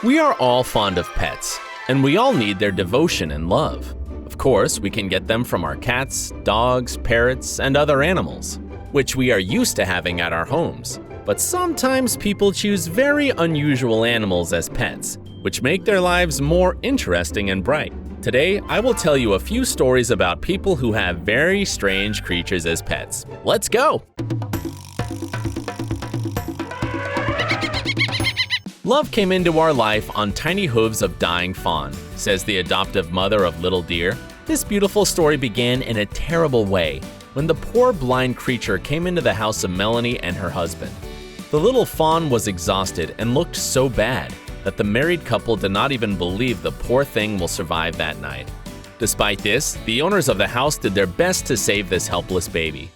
We are all fond of pets, and we all need their devotion and love. Of course, we can get them from our cats, dogs, parrots, and other animals, which we are used to having at our homes. But sometimes people choose very unusual animals as pets, which make their lives more interesting and bright. Today, I will tell you a few stories about people who have very strange creatures as pets. Let's go! Love came into our life on tiny hooves of dying fawn, says the adoptive mother of little deer. This beautiful story began in a terrible way when the poor blind creature came into the house of Melanie and her husband. The little fawn was exhausted and looked so bad that the married couple did not even believe the poor thing will survive that night. Despite this, the owners of the house did their best to save this helpless baby.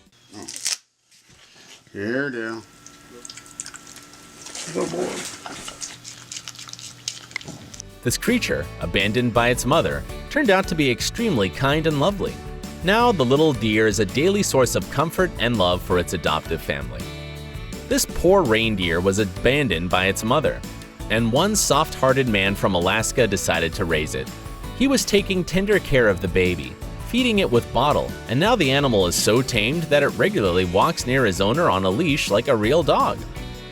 Here, dear. Good boy. This creature, abandoned by its mother, turned out to be extremely kind and lovely. Now the little deer is a daily source of comfort and love for its adoptive family. This poor reindeer was abandoned by its mother, and one soft-hearted man from Alaska decided to raise it. He was taking tender care of the baby, feeding it with bottle, and now the animal is so tamed that it regularly walks near his owner on a leash like a real dog.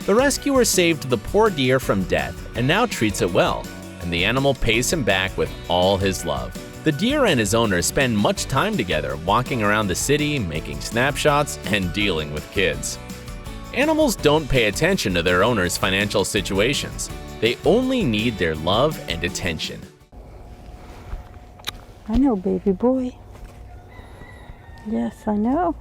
The rescuer saved the poor deer from death and now treats it well, and the animal pays him back with all his love. The deer and his owner spend much time together, walking around the city, making snapshots, and dealing with kids. Animals don't pay attention to their owners' financial situations. They only need their love and attention. I know, baby boy. Yes, I know.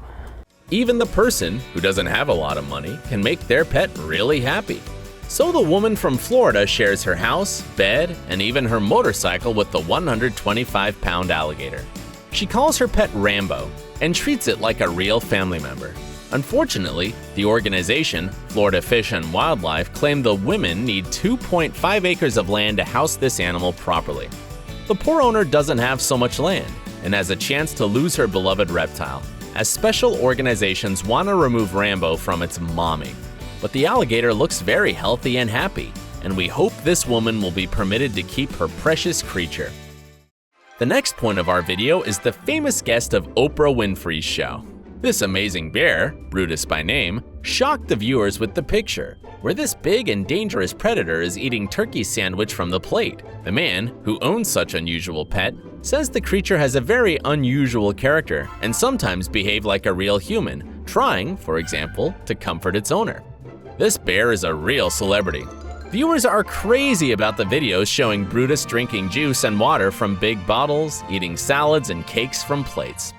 Even the person who doesn't have a lot of money can make their pet really happy. So the woman from Florida shares her house, bed, and even her motorcycle with the 125-pound alligator. She calls her pet Rambo and treats it like a real family member. Unfortunately, the organization, Florida Fish and Wildlife, claimed the women need 2.5 acres of land to house this animal properly. The poor owner doesn't have so much land and has a chance to lose her beloved reptile, as special organizations want to remove Rambo from its mommy. But the alligator looks very healthy and happy, and we hope this woman will be permitted to keep her precious creature. The next point of our video is the famous guest of Oprah Winfrey's show. This amazing bear, Brutus by name, shocked the viewers with the picture, where this big and dangerous predator is eating turkey sandwich from the plate. The man, who owns such unusual pet, says the creature has a very unusual character and sometimes behave like a real human, trying, for example, to comfort its owner. This bear is a real celebrity. Viewers are crazy about the videos showing Brutus drinking juice and water from big bottles, eating salads and cakes from plates.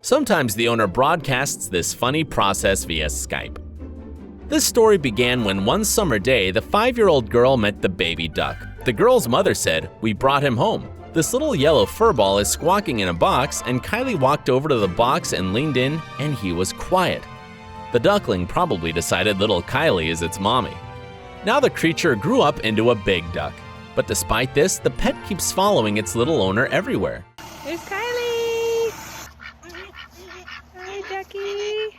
Sometimes the owner broadcasts this funny process via Skype. This story began when one summer day, the 5-year-old girl met the baby duck. The girl's mother said, "We brought him home. This little yellow furball is squawking in a box," and Kylie walked over to the box and leaned in, and he was quiet. The duckling probably decided little Kylie is its mommy. Now the creature grew up into a big duck. But despite this, the pet keeps following its little owner everywhere. There's Kylie! Hi, ducky!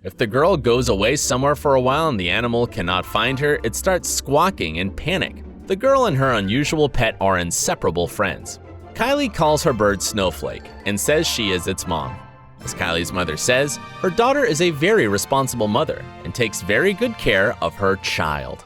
If the girl goes away somewhere for a while and the animal cannot find her, it starts squawking in panic. The girl and her unusual pet are inseparable friends. Kylie calls her bird Snowflake and says she is its mom. As Kylie's mother says, her daughter is a very responsible mother and takes very good care of her child.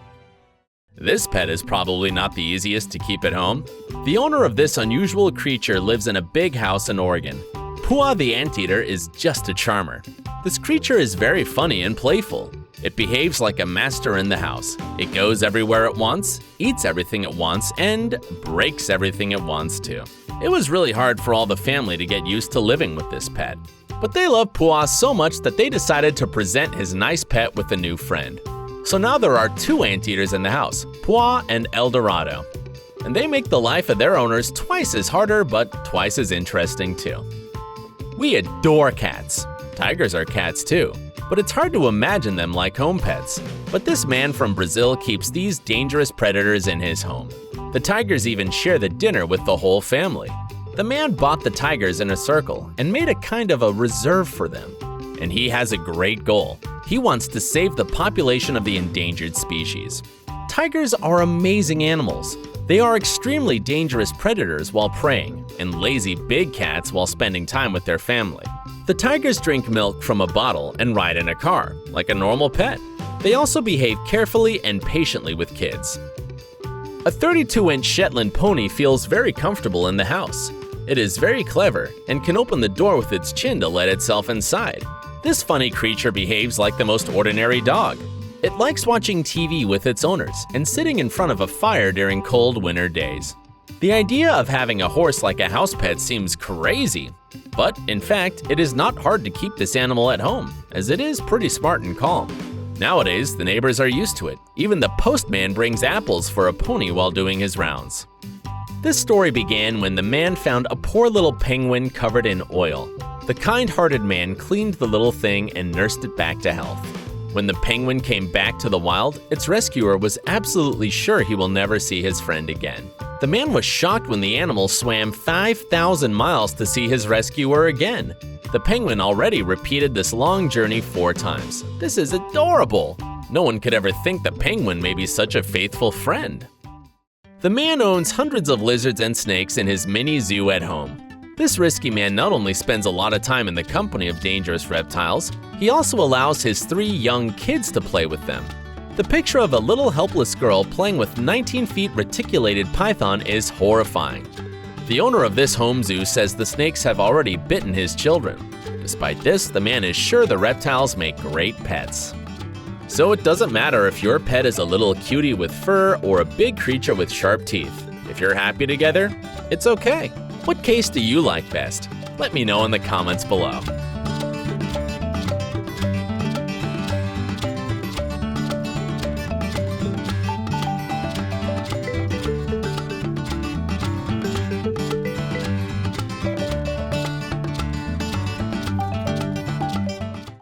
This pet is probably not the easiest to keep at home. The owner of this unusual creature lives in a big house in Oregon. Pua the Anteater is just a charmer. This creature is very funny and playful. It behaves like a master in the house. It goes everywhere it wants, eats everything it wants, and breaks everything it wants too. It was really hard for all the family to get used to living with this pet. But they love Pua so much that they decided to present his nice pet with a new friend. So now there are 2 anteaters in the house, Pua and El Dorado. And they make the life of their owners twice as harder, but twice as interesting too. We adore cats. Tigers are cats too, but it's hard to imagine them like home pets. But this man from Brazil keeps these dangerous predators in his home. The tigers even share the dinner with the whole family. The man bought the tigers in a circle and made a kind of a reserve for them. And he has a great goal. He wants to save the population of the endangered species. Tigers are amazing animals. They are extremely dangerous predators while preying, and lazy big cats while spending time with their family. The tigers drink milk from a bottle and ride in a car, like a normal pet. They also behave carefully and patiently with kids. A 32-inch Shetland pony feels very comfortable in the house. It is very clever and can open the door with its chin to let itself inside. This funny creature behaves like the most ordinary dog. It likes watching TV with its owners and sitting in front of a fire during cold winter days. The idea of having a horse like a house pet seems crazy, but in fact, it is not hard to keep this animal at home, as it is pretty smart and calm. Nowadays, the neighbors are used to it. Even the postman brings apples for a pony while doing his rounds. This story began when the man found a poor little penguin covered in oil. The kind-hearted man cleaned the little thing and nursed it back to health. When the penguin came back to the wild, its rescuer was absolutely sure he will never see his friend again. The man was shocked when the animal swam 5,000 miles to see his rescuer again. The penguin already repeated this long journey 4 times. This is adorable! No one could ever think the penguin may be such a faithful friend. The man owns hundreds of lizards and snakes in his mini zoo at home. This risky man not only spends a lot of time in the company of dangerous reptiles, he also allows his 3 young kids to play with them. The picture of a little helpless girl playing with 19-feet reticulated python is horrifying. The owner of this home zoo says the snakes have already bitten his children. Despite this, the man is sure the reptiles make great pets. So it doesn't matter if your pet is a little cutie with fur or a big creature with sharp teeth. If you're happy together, it's okay. What case do you like best? Let me know in the comments below.